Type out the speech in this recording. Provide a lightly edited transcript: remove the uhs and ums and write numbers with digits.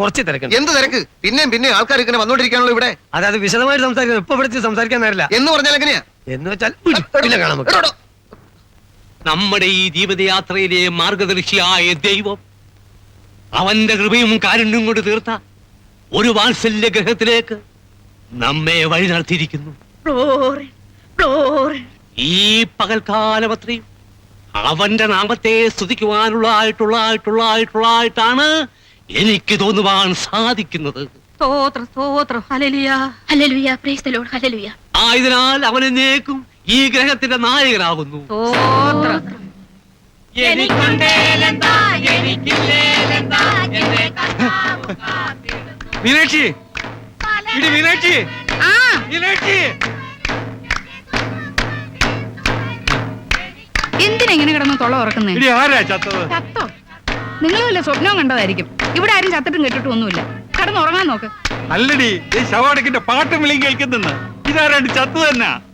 കുറച്ച് തിരക്ക്. എന്ത് തിരക്ക്? പിന്നെ ആൾക്കാർ ഇങ്ങനെ വന്നോണ്ടിരിക്കാണല്ലോ ഇവിടെ. അതായത് വിശദമായിട്ട് സംസാരിക്കണം. ഇപ്പൊ വിളിച്ച് സംസാരിക്കാൻ നേരില്ല. എന്ന് പറഞ്ഞാൽ എങ്ങനെയാ? എന്ന് വെച്ചാൽ പിന്നെ കാണാം. നമ്മുടെ ഈ ജീവിതയാത്രയിലെ മാർഗദർശിയായ ദൈവം അവന്റെ കൃപയും കാരുണ്യം കൊണ്ട് തീർത്ത ഒരു വാത്സല്യ ഗ്രഹത്തിലേക്ക് നമ്മെ വഴി നടത്തിയിരിക്കുന്നു. ഈ പകൽക്കാലമത്രയും അവന്റെ നാമത്തെ സ്തുതിക്കുവാനുള്ളതായിട്ടാണ് എനിക്ക് തോന്നുവാൻ സാധിക്കുന്നത്. ആയതിനാൽ അവൻ എന്നേക്കും ഈ ഗ്രഹത്തിന്റെ നായകനാകുന്നു. മീനാക്ഷി, മീനാക്ഷി, മീനാക്ഷി, എന്തിനെങ്ങനെ കിടന്ന് തൊള്ള ഉറക്കുന്നേ? ആരാ ചത്തത്? ചത്തോ? നിങ്ങൾ വല്ല സ്വപ്നവും കണ്ടതായിരിക്കും. ഇവിടെ ആരും ചത്തിട്ടും കെട്ടിട്ടും ഒന്നുമില്ല. കിടന്ന് ഉറങ്ങാൻ നോക്ക്. അല്ലടി, ഈ ശവടക്കിന്റെ പാട്ടും വിളിയും കേൾക്കുന്നെന്ന്. ഇതാരാണ്ട് ചത്തു തന്നെ.